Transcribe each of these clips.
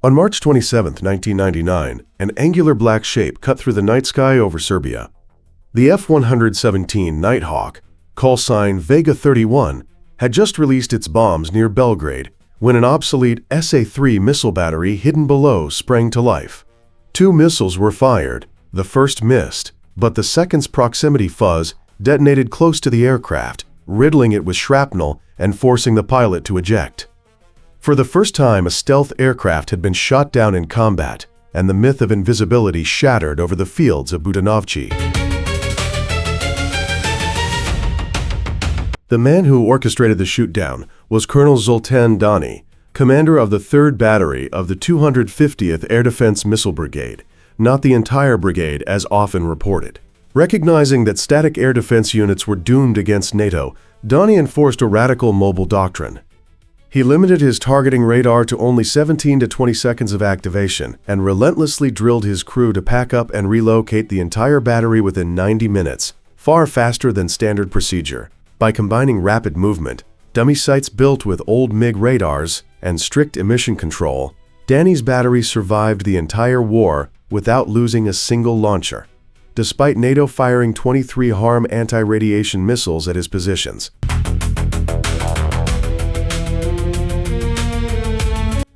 On March 27, 1999, an angular black shape cut through the night sky over Serbia. The F-117 Nighthawk, call sign Vega 31, had just released its bombs near Belgrade when an obsolete SA-3 missile battery hidden below sprang to life. 2 missiles were fired. The first missed, but the second's proximity fuzz detonated close to the aircraft, riddling it with shrapnel and forcing the pilot to eject. For the first time, a stealth aircraft had been shot down in combat, and the myth of invisibility shattered over the fields of Buđanovci. The man who orchestrated the shoot-down was Colonel Zoltan Dani, commander of the 3rd Battery of the 250th Air Defense Missile Brigade, not the entire brigade as often reported. Recognizing that static air defense units were doomed against NATO, Dani enforced a radical mobile doctrine. He limited his targeting radar to only 17 to 20 seconds of activation and relentlessly drilled his crew to pack up and relocate the entire battery within 90 minutes, far faster than standard procedure. By combining rapid movement, dummy sites built with old MiG radars, and strict emission control, Dani's battery survived the entire war without losing a single launcher, despite NATO firing 23 HARM anti-radiation missiles at his positions.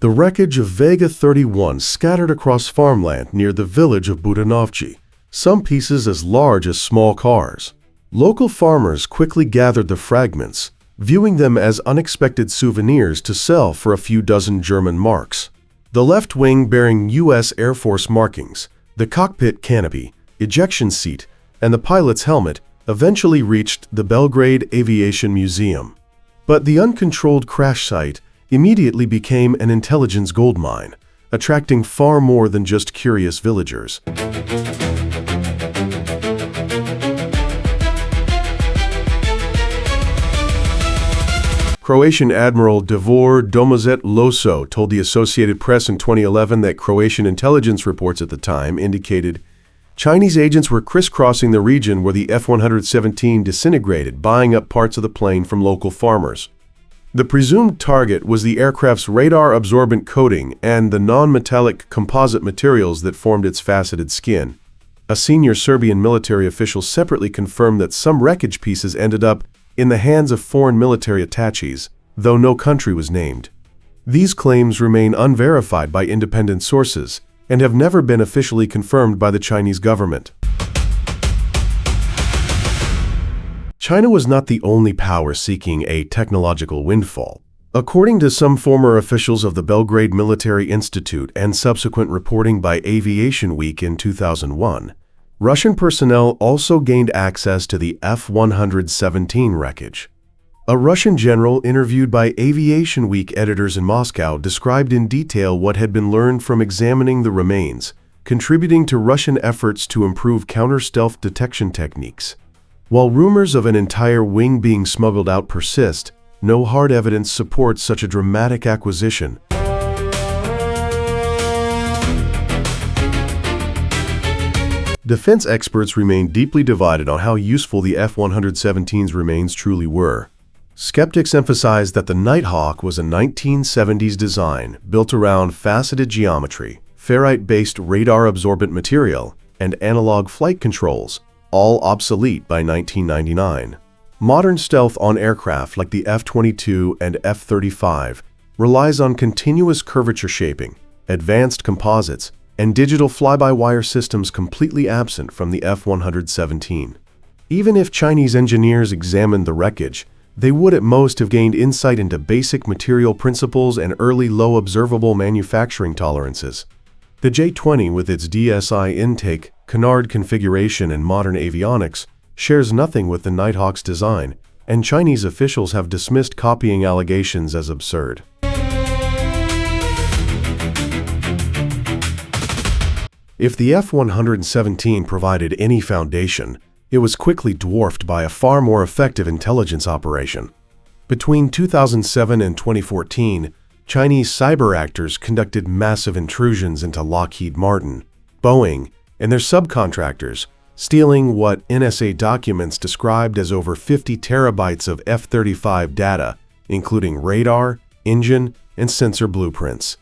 The wreckage of Vega 31 scattered across farmland near the village of Buđanovci, some pieces as large as small cars. Local farmers quickly gathered the fragments, viewing them as unexpected souvenirs to sell for a few dozen German marks. The left wing bearing U.S. Air Force markings, the cockpit canopy, ejection seat, and the pilot's helmet eventually reached the Belgrade Aviation Museum. But the uncontrolled crash site immediately became an intelligence goldmine, attracting far more than just curious villagers. Croatian Admiral Davor Domozet Loso told the Associated Press in 2011 that Croatian intelligence reports at the time indicated Chinese agents were crisscrossing the region where the F-117 disintegrated, buying up parts of the plane from local farmers. The presumed target was the aircraft's radar-absorbent coating and the non-metallic composite materials that formed its faceted skin. A senior Serbian military official separately confirmed that some wreckage pieces ended up in the hands of foreign military attaches, though no country was named. These claims remain unverified by independent sources and have never been officially confirmed by the Chinese government. China was not the only power seeking a technological windfall. According to some former officials of the Belgrade Military Institute and subsequent reporting by Aviation Week in 2001, Russian personnel also gained access to the F-117 wreckage. A Russian general interviewed by Aviation Week editors in Moscow described in detail what had been learned from examining the remains, contributing to Russian efforts to improve counter-stealth detection techniques. While rumors of an entire wing being smuggled out persist, no hard evidence supports such a dramatic acquisition. Defense experts remain deeply divided on how useful the F-117's remains truly were. Skeptics emphasize that the Nighthawk was a 1970s design built around faceted geometry, ferrite-based radar-absorbent material, and analog flight controls, all obsolete by 1999. Modern stealth on aircraft like the F-22 and F-35 relies on continuous curvature shaping, advanced composites, and digital fly-by-wire systems completely absent from the F-117. Even if Chinese engineers examined the wreckage, they would at most have gained insight into basic material principles and early low observable manufacturing tolerances. The J-20, with its DSI intake, canard configuration, and modern avionics, shares nothing with the Nighthawk's design, and Chinese officials have dismissed copying allegations as absurd. If the F-117 provided any foundation, it was quickly dwarfed by a far more effective intelligence operation. Between 2007 and 2014, Chinese cyber actors conducted massive intrusions into Lockheed Martin, Boeing, and their subcontractors, stealing what NSA documents described as over 50 terabytes of F-35 data, including radar, engine, and sensor blueprints.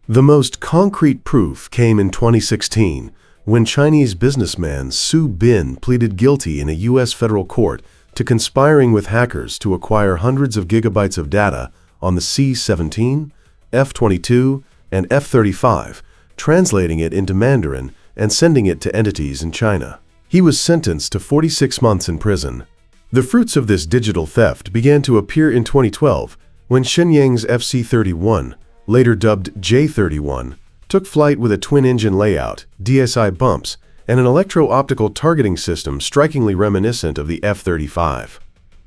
The most concrete proof came in 2016 when Chinese businessman Su Bin pleaded guilty in a U.S. federal court to conspiring with hackers to acquire hundreds of gigabytes of data on the C-17, F-22, and F-35, translating it into Mandarin and sending it to entities in China. He was sentenced to 46 months in prison. The fruits of this digital theft began to appear in 2012 when Shenyang's FC-31, later dubbed J-31, took flight with a twin-engine layout, DSI bumps, and an electro-optical targeting system strikingly reminiscent of the F-35.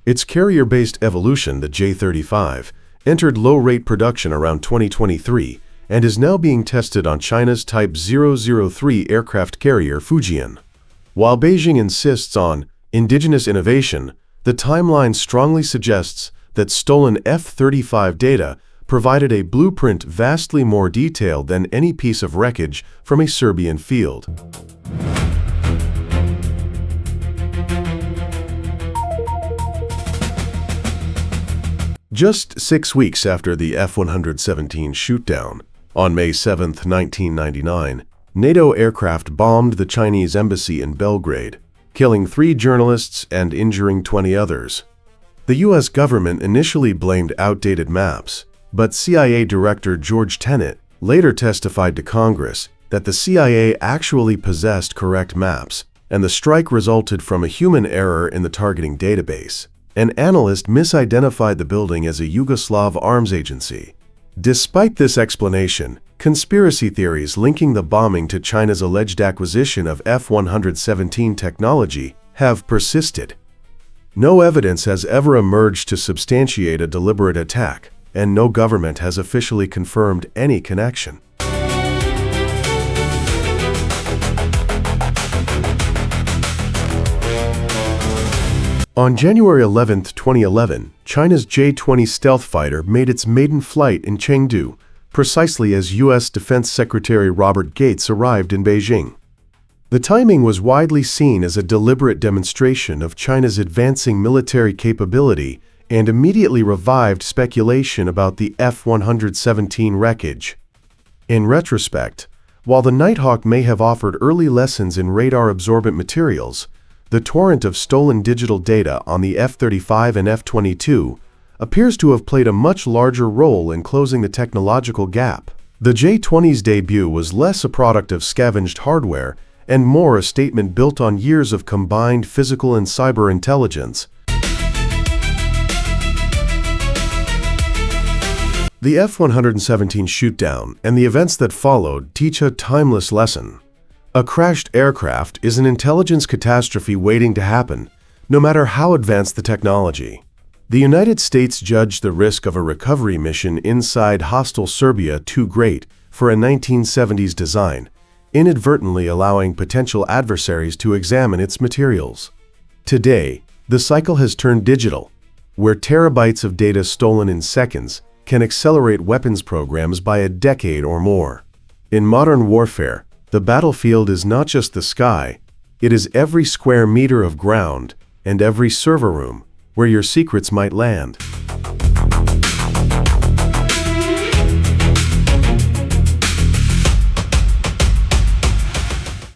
Its carrier-based evolution, the J-35, entered low-rate production around 2023 and is now being tested on China's Type 003 aircraft carrier Fujian. While Beijing insists on indigenous innovation, the timeline strongly suggests that stolen F-35 data provided a blueprint vastly more detailed than any piece of wreckage from a Serbian field. Just 6 weeks after the F-117 shootdown, on May 7, 1999, NATO aircraft bombed the Chinese embassy in Belgrade, killing 3 journalists and injuring 20 others. The U.S. government initially blamed outdated maps, but CIA Director George Tenet later testified to Congress that the CIA actually possessed correct maps, and the strike resulted from a human error in the targeting database. An analyst misidentified the building as a Yugoslav arms agency. Despite this explanation, conspiracy theories linking the bombing to China's alleged acquisition of F-117 technology have persisted. No evidence has ever emerged to substantiate a deliberate attack, and no government has officially confirmed any connection. On January 11, 2011, China's J-20 stealth fighter made its maiden flight in Chengdu, precisely as U.S. Defense Secretary Robert Gates arrived in Beijing. The timing was widely seen as a deliberate demonstration of China's advancing military capability and immediately revived speculation about the F-117 wreckage. In retrospect, while the Nighthawk may have offered early lessons in radar-absorbent materials, the torrent of stolen digital data on the F-35 and F-22 appears to have played a much larger role in closing the technological gap. The J-20's debut was less a product of scavenged hardware and more a statement built on years of combined physical and cyber intelligence. The F-117 shootdown and the events that followed teach a timeless lesson. A crashed aircraft is an intelligence catastrophe waiting to happen, no matter how advanced the technology. The United States judged the risk of a recovery mission inside hostile Serbia too great for a 1970s design, inadvertently allowing potential adversaries to examine its materials. Today, the cycle has turned digital, where terabytes of data stolen in seconds can accelerate weapons programs by a decade or more. In modern warfare, the battlefield is not just the sky, it is every square meter of ground and every server room where your secrets might land.